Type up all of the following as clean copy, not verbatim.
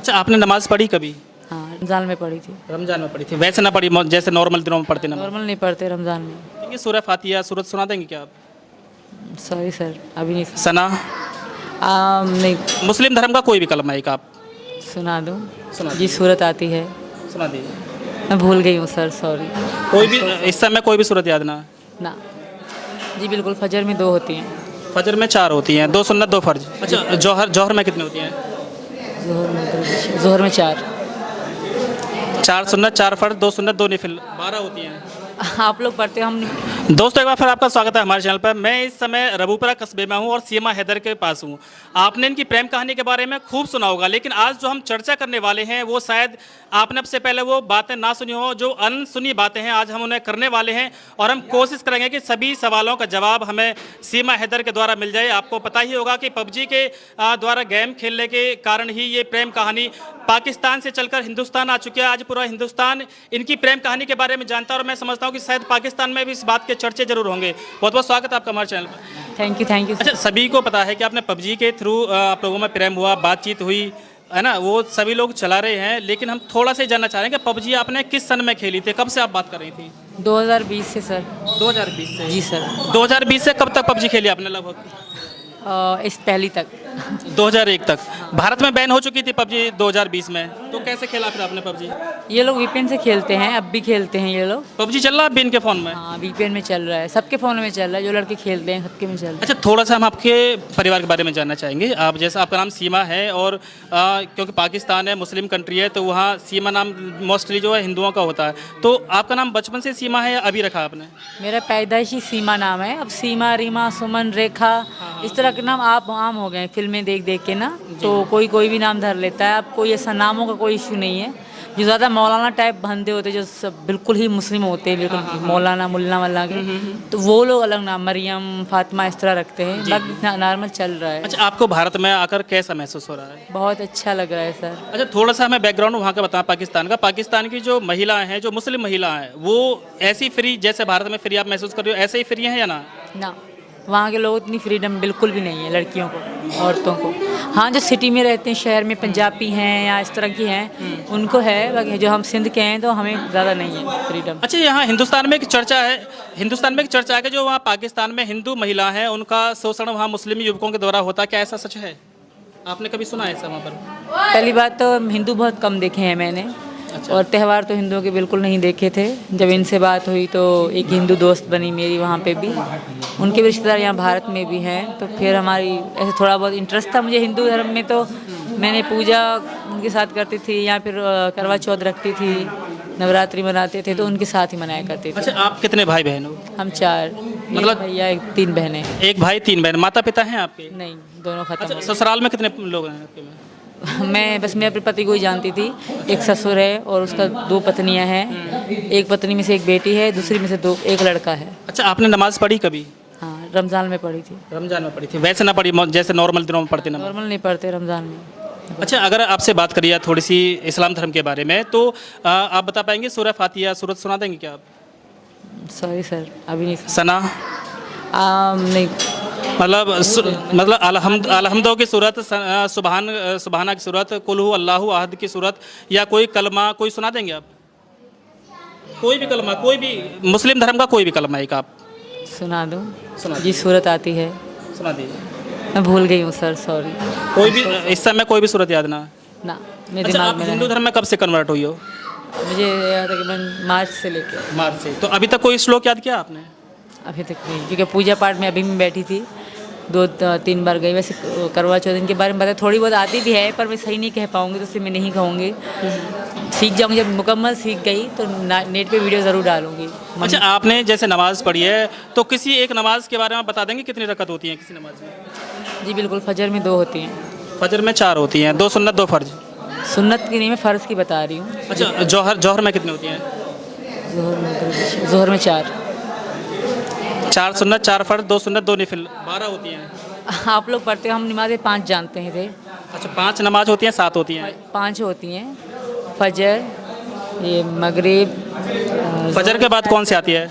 अच्छा, आपने नमाज़ पढ़ी कभी? हाँ, रमज़ान में पढ़ी थी। रमज़ान में पढ़ी थी, वैसे ना पढ़ी जैसे नॉर्मल दिनों में पढ़ते नमाज़? नॉर्मल नहीं पढ़ते रमज़ान में। ठीक है, सूरह फातिहा सूरत सुना देंगे क्या आप? सॉरी सर, अभी नहीं सना? नहीं मुस्लिम धर्म का कोई भी कलमा एक आप सुना दूँ। सुना जी सूरत आती है, सुना दीजिए। मैं भूल गई हूँ सर, सॉरी। कोई भी इस समय कोई भी सूरत याद ना? ना जी, बिल्कुल फजर में 2 होती हैं। फजर में 4 होती हैं, 2 सुन्नत 2 फ़र्ज। अच्छा, जौहर में कितनी होती हैं? ज़ोहर में 4। 4 सुन्नत 4 फ़र्ज 2 सुन्नत 2 नफिल 12 होती हैं। आप लोग पढ़ते हो, हम नहीं। दोस्तों, एक बार फिर आपका स्वागत है हमारे चैनल पर। मैं इस समय रबूपुरा कस्बे में हूँ और सीमा हैदर के पास हूँ। आपने इनकी प्रेम कहानी के बारे में खूब सुना होगा, लेकिन आज जो हम चर्चा करने वाले हैं वो शायद आपने अब से पहले वो बातें ना सुनी हो, जो अनसुनी बातें हैं आज हम उन्हें करने वाले हैं और हम कोशिश करेंगे कि सभी सवालों का जवाब हमें सीमा हैदर के द्वारा मिल जाए। आपको पता ही होगा कि पबजी के द्वारा गेम खेलने के कारण ही ये प्रेम कहानी पाकिस्तान से चलकर हिंदुस्तान आ चुकी है। आज पूरा हिंदुस्तान इनकी प्रेम कहानी के बारे में जानता है और मैं समझता हूँ कि शायद पाकिस्तान में भी इस बात के चर्चे जरूर होंगे। बहुत बहुत स्वागत है आपका हमारे चैनल पर। Thank you. अच्छा, सभी को पता है कि आपने पबजी के थ्रू आप लोगों में प्रेम हुआ, बातचीत हुई है ना, वो सभी लोग चला रहे हैं, लेकिन हम थोड़ा सा जानना चाह रहे हैं कि पबजी आपने किस सन में खेली थी, कब से आप बात कर रही थी? 2020 से सर। 2020 से? जी सर। 2020 से कब तक पबजी खेली आपने लगभग? इस पहली तक 2001 तक। भारत में बैन हो चुकी थी पबजी 2020 में, तो कैसे खेला फिर आपने पबजी? ये लोग वीपीएन से खेलते हैं, अब भी खेलते हैं ये लोग। पबजी चल रहा है अभी इनके फ़ोन में? हाँ, वीपीएन में चल रहा है, सबके फ़ोन में चल रहा है, जो लड़के खेलते हैं सबके में चल रहा है। अच्छा, थोड़ा सा हम आपके परिवार के बारे में जानना चाहेंगे। आप जैसा आपका नाम सीमा है और क्योंकि पाकिस्तान है, मुस्लिम कंट्री है, तो वहाँ सीमा नाम मोस्टली जो है हिंदुओं का होता है, तो आपका नाम बचपन से सीमा है या अभी रखा आपने? मेरा पैदाइशी सीमा नाम है, अब सीमा, रीमा, सुमन, रेखा इस तरह के नाम आप आम हो गए फिल्में देख देख के ना, तो कोई भी नाम धर लेता है। अब कोई ऐसा नामों का कोई इशू नहीं है। जो ज़्यादा मौलाना टाइप बंदे होते हैं, जो सब बिल्कुल ही मुस्लिम होते हैं, बिल्कुल मौलाना मुल्ला वल्ला के, तो वो लोग अलग नाम मरियम, फातिमा इस तरह रखते हैं। बाकी नॉर्मल चल रहा है। अच्छा, आपको भारत में आकर कैसा महसूस हो रहा है? बहुत अच्छा लग रहा है सर। अच्छा, थोड़ा सा हमें बैकग्राउंड वहाँ का बताएं पाकिस्तान का। पाकिस्तान की जो महिलाएं हैं, जो मुस्लिम महिलाएं हैं, वो ऐसी फ्री जैसे भारत में फ्री आप महसूस कर रहे हो, ऐसे ही फ्री हैं या ना? ना, वहाँ के लोग इतनी फ्रीडम बिल्कुल भी नहीं है लड़कियों को, औरतों को। हाँ, जो सिटी में रहते हैं, शहर में पंजाबी हैं या इस तरह की हैं, उनको है, बाकी जो हम सिंध के हैं तो हमें ज़्यादा नहीं है फ्रीडम। अच्छा, यहाँ हिंदुस्तान में एक चर्चा है कि जो वहाँ पाकिस्तान में हिंदू महिला हैं उनका शोषण वहाँ मुस्लिम युवकों के द्वारा होता है, क्या ऐसा सच है? आपने कभी सुना है ऐसा वहाँ पर? पहली बात तो हिंदू बहुत कम देखे हैं मैंने। अच्छा। और त्यौहार तो हिंदुओं के बिल्कुल नहीं देखे थे। जब इनसे बात हुई तो एक हिंदू दोस्त बनी मेरी वहाँ पे भी, उनके भी रिश्तेदार यहाँ भारत में भी हैं, तो फिर हमारी ऐसे थोड़ा बहुत इंटरेस्ट था मुझे हिंदू धर्म में, तो मैंने पूजा उनके साथ करती थी, या फिर करवा चौथ रखती थी, नवरात्रि मनाते थे तो उनके साथ ही मनाया करते थे। अच्छा, आप कितने भाई बहन हो? हम 4, मतलब भैया 3 बहनें। एक भाई 3 बहन। माता पिता हैं आपके? नहीं, दोनों खत्म अच्छा, हो गए। ससुराल में कितने लोग हैं आपके में? मैं बस मेरे अपने पति को ही जानती थी। एक ससुर है और उसका 2 पत्नियां हैं। एक पत्नी में से एक बेटी है, दूसरी में से एक लड़का है। अच्छा, आपने नमाज़ पढ़ी कभी? हाँ, रमज़ान में पढ़ी थी। रमज़ान में पढ़ी थी, वैसे ना पढ़ी जैसे नॉर्मल दिनों में पढ़ते नमाज? नॉर्मल नहीं पढ़ते रमज़ान में। अच्छा, अगर आपसे बात करिए थोड़ी सी इस्लाम धर्म के बारे में, तो आप बता पाएंगे सूरह फातिहा सूरत सुना देंगे क्या आप? सॉरी सर, अभी नहीं। सना? नहीं। मतलब अलहम्दो की सूरत, सुबहाना की सूरत, कुल हु अल्लाहु अहद की सूरत, या कोई कलमा कोई सुना देंगे आप? कोई भी कलमा, कोई भी मुस्लिम धर्म का कोई भी कलमा एक आप सुना दूँ? सुना जी सूरत आती है, सुना दीजिए। मैं भूल गई हूँ सर, सॉरी। कोई भी इस समय कोई भी सूरत याद ना? ना, मेरे अच्छा, दिमाग आप में हिंदू नहीं। धर्म में कब से कन्वर्ट हुई हो? मुझे याद है कि मैं मार्च से लेकर मार्च से। तो अभी तक कोई श्लोक याद किया आपने? अभी तक नहीं, क्योंकि पूजा पाठ में अभी मैं बैठी थी, 2-3 बार गई। वैसे करवा चौथ इनके बारे में पता थोड़ी बहुत आती भी है, पर मैं सही नहीं कह पाऊँगी, तो इसलिए मैं नहीं कहूँगी। सीख जाऊँगी, जब मुकम्मल सीख गई तो नेट पे वीडियो ज़रूर डालूँगी। अच्छा, आपने जैसे नमाज़ पढ़ी है, तो किसी एक नमाज के बारे में बता देंगे कितनी रकत होती है किसी नमाज में? जी बिल्कुल, फजर में 2 होती हैं। फजर में 4 होती हैं, 2 सुन्नत 2 फ़र्ज। सुन्नत की नहीं, मैं फ़र्ज़ की बता रही हूँ। अच्छा, जौहर में कितनी होती हैं? ज़ोहर में 4। 4 सुन्नत 4 फ़र्ज 2 सुन्नत 2 नफिल 12 होती हैं। आप लोग पढ़ते हो, हम नमाज़ें 5 जानते हैं थे। अच्छा, 5 नमाज होती हैं, 7 होती हैं? 5 होती हैं। फजर, ये मगरिब, फजर के बाद कौन सी आती है?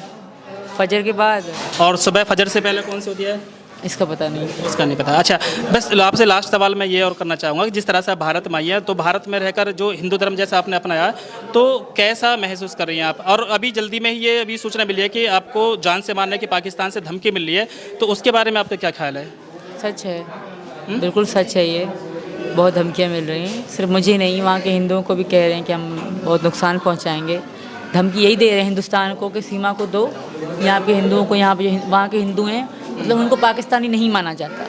फजर के बाद, और सुबह फजर से पहले कौन सी होती है? इसका पता नहीं। इसका नहीं पता। अच्छा, बस आपसे लास्ट सवाल मैं ये और करना चाहूँगा कि जिस तरह से आप भारत में आई हैं, तो भारत में रहकर जो हिंदू धर्म जैसा आपने अपनाया, तो कैसा महसूस कर रही हैं आप? और अभी जल्दी में ही ये अभी सूचना मिली है कि आपको जान से मारने की पाकिस्तान से धमकी मिल रही है, तो उसके बारे में आपका क्या ख्याल है? सच है, बिल्कुल सच है ये। बहुत धमकियाँ मिल रही हैं, सिर्फ मुझे नहीं, वहाँ के हिंदुओं को भी कह रहे हैं कि हम बहुत नुकसान पहुँचाएंगे। धमकी यही दे रहे हैं हिंदुस्तान को कि सीमा को दो, यहाँ के हिंदुओं को, यहाँ पे जो वहाँ के हिंदू हैं, मतलब उनको पाकिस्तानी नहीं माना जाता।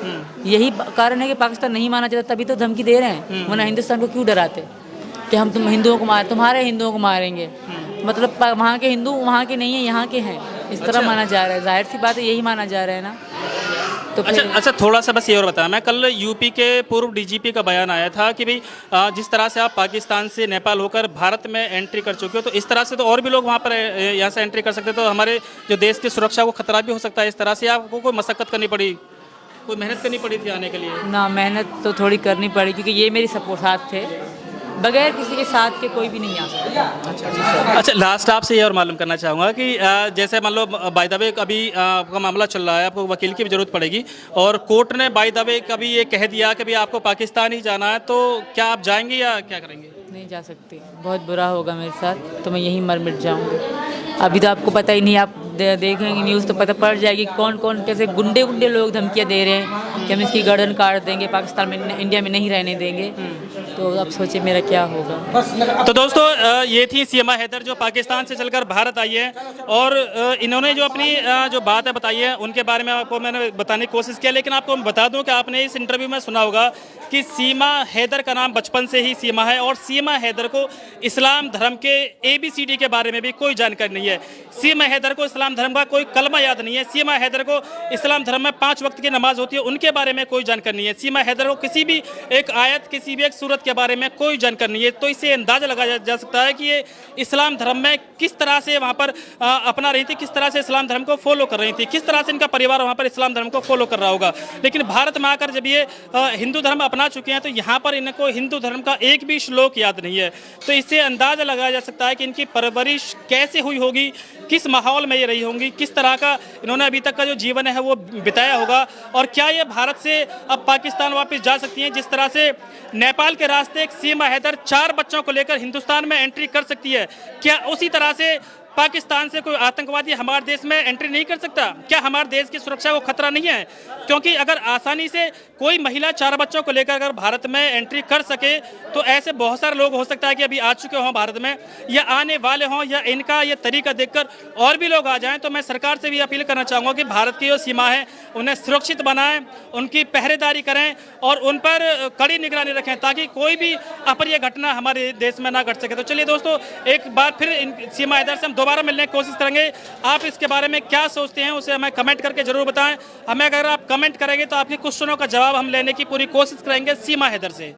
यही कारण है कि पाकिस्तान नहीं माना जाता, तभी तो धमकी दे रहे हैं। वरना हिंदुस्तान को क्यों डराते कि हम हिंदुओं को तुम्हारे हिंदुओं को मारेंगे? मतलब वहाँ के हिंदू वहाँ के नहीं है, यहाँ के हैं, इस तरह माना जा रहा है। जाहिर सी बात है, यही माना जा रहा है ना। तो अच्छा, थोड़ा सा बस ये और बताया, मैं कल यूपी के पूर्व डीजीपी का बयान आया था कि भाई जिस तरह से आप पाकिस्तान से नेपाल होकर भारत में एंट्री कर चुके हो, तो इस तरह से तो और भी लोग वहाँ पर यहाँ से एंट्री कर सकते, तो हमारे जो देश की सुरक्षा को खतरा भी हो सकता है। इस तरह से आपको कोई मशक्कत करनी पड़ी, कोई मेहनत करनी पड़ी थी आने के लिए? ना, मेहनत तो थोड़ी करनी पड़ी, क्योंकि ये मेरी सपोर्ट साथ थे, बगैर किसी के साथ के कोई भी नहीं आ सकता। अच्छा, लास्ट आपसे ये और मालूम करना चाहूँगा कि जैसे मान लो बाय द वे कभी आपका मामला चल रहा है, आपको वकील की भी ज़रूरत पड़ेगी, और कोर्ट ने बाय द वे कभी ये कह दिया कि भाई आपको पाकिस्तान ही जाना है, तो क्या आप जाएंगे या क्या करेंगे? नहीं जा सकती, बहुत बुरा होगा मेरे साथ, तो मैं यहीं मर मिट जाऊँगी। अभी तो आपको पता ही नहीं, आप देखेंगे न्यूज़ तो पता पड़ जाएगी कौन कौन कैसे गुंडे लोग धमकियाँ दे रहे हैं कि हम इसकी गर्दन काट देंगे, पाकिस्तान में, इंडिया में नहीं रहने देंगे। तो अब सोचिए मेरा क्या होगा। तो दोस्तों, ये थी सीमा हैदर जो पाकिस्तान से चलकर भारत आई है, और इन्होंने जो अपनी जो बात है बताई है, उनके बारे में आपको मैंने बताने की कोशिश किया। लेकिन आपको बता दूं कि आपने इस इंटरव्यू में सुना होगा कि सीमा हैदर का नाम बचपन से ही सीमा है, और सीमा हैदर को इस्लाम धर्म के ABCD के बारे में भी कोई जानकारी नहीं है। सीमा हैदर को इस्लाम धर्म का कोई कलमा याद नहीं है। सीमा हैदर को इस्लाम धर्म में 5 वक्त की नमाज होती है, उनके बारे में कोई जानकारी नहीं है। सीमा हैदर को किसी भी एक आयत, किसी भी एक सूरत के बारे में कोई जानकारी नहीं है। तो इससे अंदाजा लगाया जा सकता है कि ये इस्लाम धर्म में किस तरह से वहाँ पर अपना रही थी, किस तरह से इस्लाम धर्म को फॉलो कर रही थी, किस तरह से इनका परिवार वहाँ पर इस्लाम धर्म को फॉलो कर रहा होगा। लेकिन भारत में आकर जब ये हिंदू धर्म अपना चुके हैं, तो यहाँ पर इनको हिंदू धर्म का एक भी श्लोक याद नहीं है। तो इससे अंदाजा लगाया जा सकता है कि इनकी परवरिश कैसे हुई होगी, किस माहौल में ये रही होंगी, किस तरह का इन्होंने अभी तक का जो जीवन है वो बिताया होगा, और क्या ये भारत से अब पाकिस्तान वापस जा सकती हैं। जिस तरह से नेपाल के रास्ते एक सीमा हैदर 4 बच्चों को लेकर हिंदुस्तान में एंट्री कर सकती है, क्या उसी तरह से पाकिस्तान से कोई आतंकवादी हमारे देश में एंट्री नहीं कर सकता? क्या हमारे देश की सुरक्षा को खतरा नहीं है? क्योंकि अगर आसानी से कोई महिला 4 बच्चों को लेकर अगर भारत में एंट्री कर सके, तो ऐसे बहुत सारे लोग हो सकता है कि अभी आ चुके हों भारत में, या आने वाले हों, या इनका ये तरीका देखकर और भी लोग आ जाएं। तो मैं सरकार से भी अपील करना चाहूँगा कि भारत की जो सीमा है उन्हें सुरक्षित बनाएं, उनकी पहरेदारी करें, और उन पर कड़ी निगरानी रखें, ताकि कोई भी अप्रिय घटना हमारे देश में ना घट सके। तो चलिए दोस्तों, एक बार फिर सीमा हैदर से हम दोबारा मिलने की कोशिश करेंगे। आप इसके बारे में क्या सोचते हैं उसे हमें कमेंट करके जरूर बताएं। हमें अगर आप कमेंट करेंगे तो आपके क्वेश्चनों का जवाब हम लेने की पूरी कोशिश करेंगे सीमा हैदर से।